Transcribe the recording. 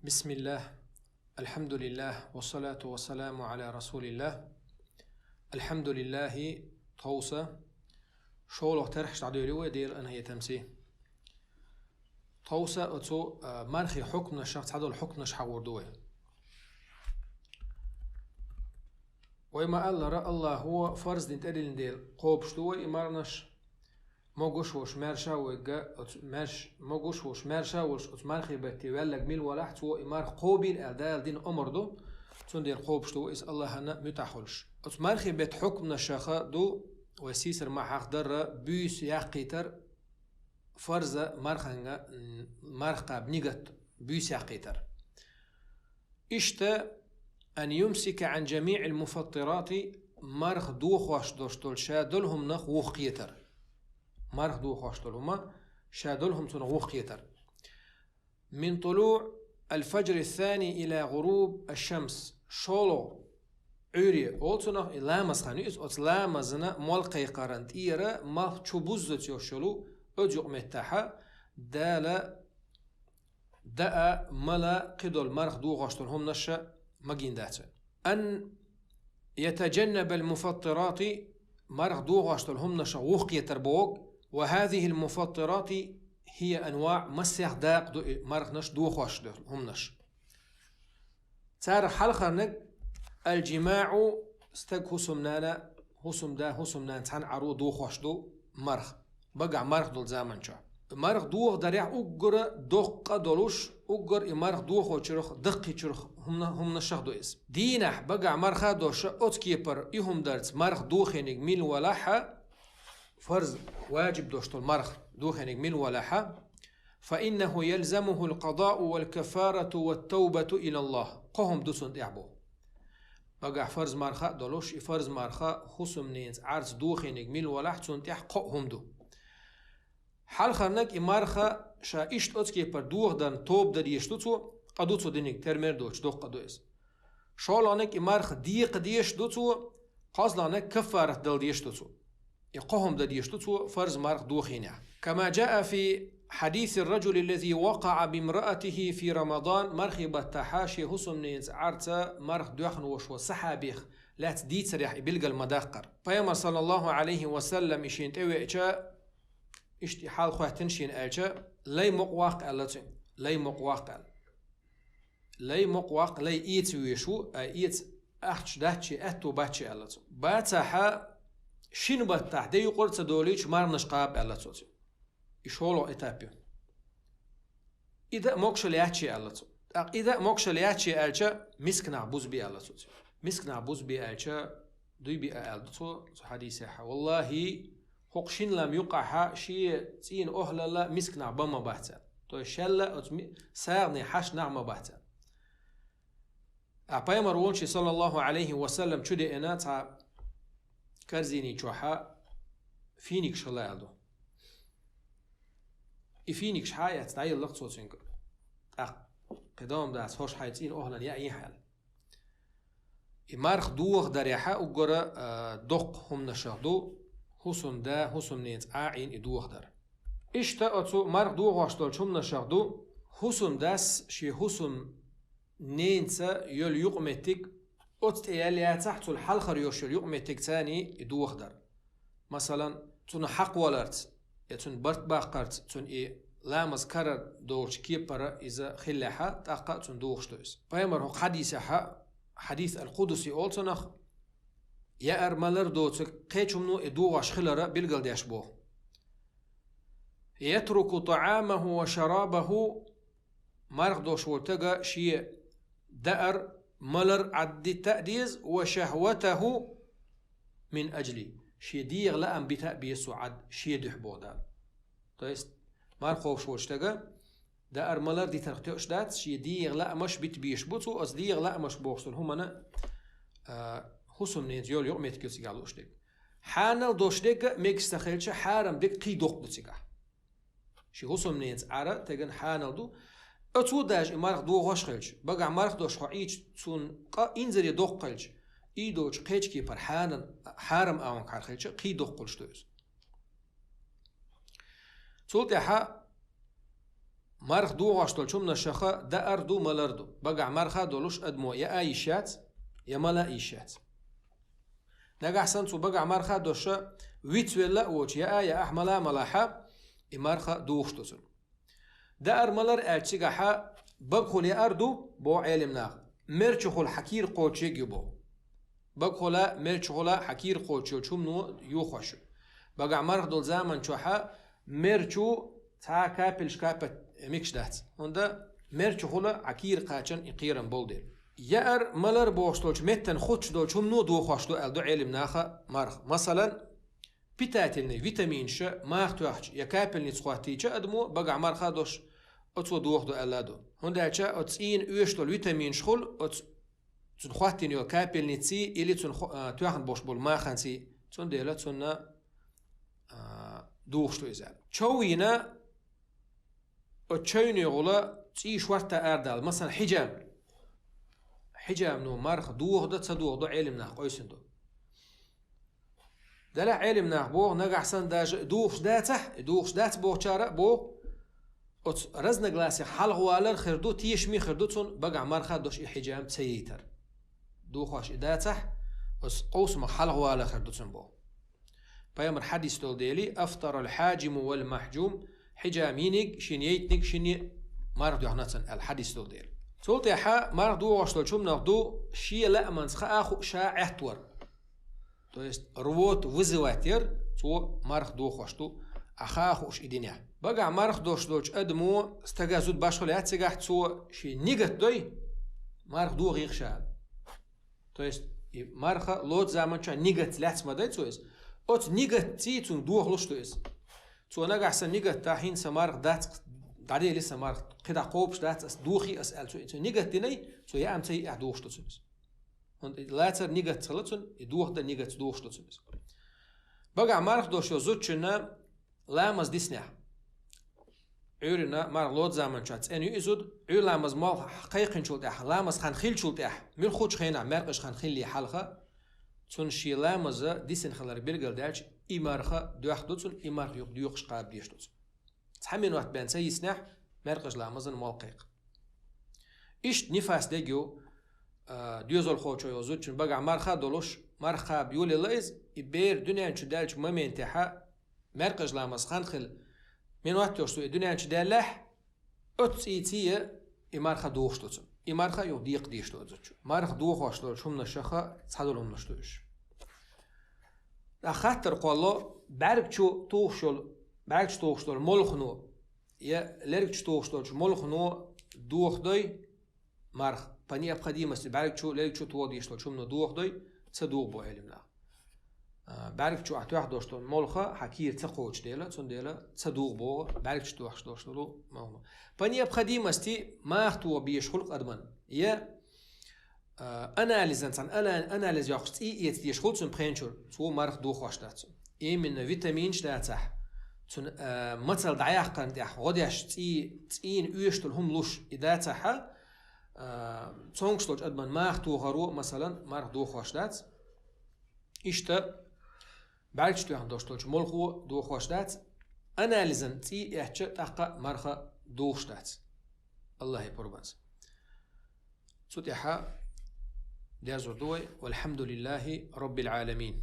بسم الله، الحمد لله، والصلاة والسلام على رسول الله. الحمد لله توسى شولو ترحش عدولي ديل أنا هي تمسي توسى أتو مرخي حكم الشخص عدول حكم نشحور دوي وما قال الله هو فرض دين تقلل ديل قوبش دوي إمارنش موجوش وش مرشا وجا مرش موجوش وش مرشا وش مرخي بتولج ميل ولا تو إمار قوبين أدال دين أمر دو تون دين قوبش دو إس الله هنا متحولش مرخي بيت حكم الشخا دو وسيسر ما حقدر بيس يقيتر فرز مرخنجا مرخا بنيجت بيس يقيتر إشتا أن يمسك عن جميع المفطرات مرخ دو خوش دوشتول شادلهم نخ وخيتر مرخ دو خوشتلهما شادلهم تنغوخ يتر من طلوع الفجر الثاني إلى غروب الشمس شولو عوري أولتنا لامز خانيس أوت لامزنا ملقي قرنت إيرا ما تشوبوزت يوشلو أجوق متاحا دالا داء ملا قدول مرخ دو خوشتلهم نشا مجين داتا أن يتجنب المفطرات مرخ دو خوشتلهم نشا وخ يتر بوغ. وهذه المفطرات هي أنواع مسيح داق مرخ نش دو خوش هم نش تار حلقة نك الجماع استق هسمنانا هسمنان تحن عرو دو خوش دو مرخ بقع مرخ دول زامن شا مرخ دو دريع أقر دق دولوش أقر مرخ دو خوش چرخ دقي چرخ هم نشخ دو اس دينح بقع مرخ دوش أتكيبر إهم درت مرخ دو خينيك ميل ولاحة فرض واجب دوشتو المرخ دوخنك من ولاحة فإنه يلزمه القضاء والكفارة والتوبة إلى الله قهم دوسن إعبو بقى فرض مرخة دولوش فرض مرخة خصم نينز عرض دوخنك من ولاحة سنتيح قهم دو حال خرنك إمارخة شا إشت أتكي پر دوخ دان توب در يشتو تو قدو تو دينك ترمير دوش دوخ قدو إس شالانك إمارخ ديق ديش دو تو قازلانك كفارة دل ديشتو تو يقهم دديشتو فرز مرخ دوخينه كما جاء في حديث الرجل الذي وقع بامرأته في رمضان مرخبة تحاشي هسم نينز عرتا مرخ دوخن وشو سحابيخ لا تديت سريح بلغ المداقر فيما صلى الله عليه وسلم إشين تأوي إيشا إشتي حال خواه تنشين إيشا لي مقواق ألتين لي مقواق لي مقواق لي إيت ويشو إيت أحش دهتشي أتو باتشي ألتين باتحا شين بتاع ده يقول تدوليش مارنش قاب الله توتي يشولو إتابيو إذا موكشلياتشي الله تو إذا موكشلياتشي ألجا مسك نعبوز بي الله توتي مسك نعبوز بي ألجا دوي بي أل تو حديثها والله حقشين لم يقعها شيء تين أهل الله مسك نعبما بحتا تو شلا ساغني حش نعم بحتا أبايا مرونشي صلى الله عليه وسلم شدي إناتا كرزيني جوحا فينيك شلاعدو فينيك شحاية تدعي اللغة صوتين قدام داس هوش حياتين أهلا يا أي حال إمارخ دوغ دريحا أقرأ دق هم نشاهدو حسن دا حسن نيت عين إدوغ در إشتا أتو مارخ دوغ واشتال شم نشاهدو حسن داس شي حسن نينتا يول يقمتك أتيالي تحت الحلقة ريوشل يقمتك تاني يدوخ در مثلا تون حق ولرت يتون برت باقرت تون لامز كرر دوش كيبرا إذا خلحا تاقا تون دوخشتوز فيمر هو حديث القدسي أولتنخ يا أرمالر دوتك قيتشمنو إدوغش خلرا بلغل ديش بوه يترك طعامه وشرابه مرغ دوش ورتقى شيء دأر ملر عد تأديز وشهوته من أجلي شي ديغ لأم بتأبيس وعد شي دحبو دا تايست مار خوف شو اشتغى دأر ملر دي ترختيوش دات شي ديغ لأمش بتبيش بوتو أز ديغ لأمش بوغسون همنا حسن نيت يول يوم يتكيل سيقالو اشتغ حانل دوشتغ ميكستخيلش حارم ديك قي دوق دتسيقا شي حسن نيت عرا تغن حانل دو أتو داج إمارخ دو غوش خلش بقى مارخ دوش خايج تون قا إنزل يدوق قلش إيدوش قيج كي بر حارم آون كار خلش قي دوق قلش دوز تولت يحا مرخ دو واشتول شوم نشخة دا أردو ملردو بقع مرخا دولوش أدمو يا أيشات يا ملا إيشات نقع سنتو بقع مرخا دوشا ويتويلا ووش يا أحملا ملاحا إمارخا دوشتوسن دا أرملر ألتشيقحا بقخل يا أردو بو علمنا مرچخل حكير قوتشيق يبو بقخلا مرچخلا حكير قوتشيو شوم نو يوخوش بقع مرخ دول زامن چوحا مرچو تا كابل شكابت ميكش دات هوندا مرچخلا حكير قاچن إقيرن بولدير يأر ملر بوشتولش متن خودش دول شوم نو دو خوشتو ألدو علمناخا مرخ مثلا بتاتلني فيتامين ش ماخ توحش يا كابل نتسخواتي أدمو بقع مرخا دوش أتو دوخدو ألادو هوندا چا أتسين ويشتول فيتامين شخول تون خواتين يو كابل نتسي إلي تون توحن بوش بول ماخنسي تون ديلا تون دوخشتو إزال چوينا أتشيني غلا تسي شوارتا أردال مثلا حجام نو مرخ دوخدو تصدوخدو علمنا قويسندو دلا علمنا بوغ نقع سن داج دوخش دات بوغ چارا بوغ أت رزنا جلاسي حلق والر خردو تيشمي خردو تون بقع مرخا دوش حجام تسيتر دوخش داتح بس قوس حلق والر خردو تون بوغ بيامر حديث تول ديلي أفطر الحاجم والمحجوم حجامينك شنيتنك شني مرخ دو حناتن الحديث تول ديلي تولت يحا مرخ دو واشتول شوم ناخدو شي لا منسخ آخو شاع احتور то есть روت وزواتر تو مرخ دو خوشتو أخاخوش إدينيا بقى مرخ دوش أدمو استجازود باشخل ياتسجح تو شي نيجت دوي مرخ دو غير شال то есть مرخ لوت زمان شا نيجت لاتس ما داي تو إس أت نيجت تي تون دو خلوش تو إس تو نجح سن نيجت تاحين سمارخ دات داري لسه مرخ كده قوبش دات أس دوخي أسأل تو نيجت ديني تو يا أم تي أدوش تو إس und later nigat tsalutsun iduch da nigat duchstutsun is baga march dosh zutchna lamas disnah urina mar lot zaman chats enu izud ur lamas mal haqiqin chult ah lamas khan khil chult ah mir khoch khina marqish khan khil li halqa tsun shi lamas disen khalar bilgal dalch imarkha duxdutsun imarkh yuq duqsh qab diyishtutsun tsamin wat ben sayisnah marqish lamazan malqiq ish nifas degyo ديوزول خوچو يوزوت چون بقى مرخا دولوش مرخا بيولي لايز يبير دنيا چو دالچ ممنتحا مرقج لامس خنخل من وقت يوشتو دنيا چو دالح اتس ايتيه مرخا دوشتو مرخا يو ديق ديشتو زوچو مرخ دو خوشتو شوم نشخه صدولون نشتوش خاطر قالو برق چو توخشول برق چو توخشول ملخنو يا لرق چو توخشول ملخنو دوخدوي مرخ по необходимости барик чу лек чу тводи что чумно дух дой ц дух бо элимна барик чу атвах доштон молха хакир ц коч дела цун дела ц дух бо барик чу твах что лу мауно по необходимости махту биш خلق ادمن я анализ انسان анализ яхс и يتيش خلق цун пренчур цу марх дух ваштац именно витамин штацах цун مثل دعيح كان دح غديش تين يشتل هم لوش إداتها цонгшлоч адман мах тухару مثلا марх ду хоштац ишта балчту ям дошточ молху ду хоштац анализен ти яхча таqa марха душтац الله يقربانس سوتيحا دازور دوي والحمد لله رب العالمين.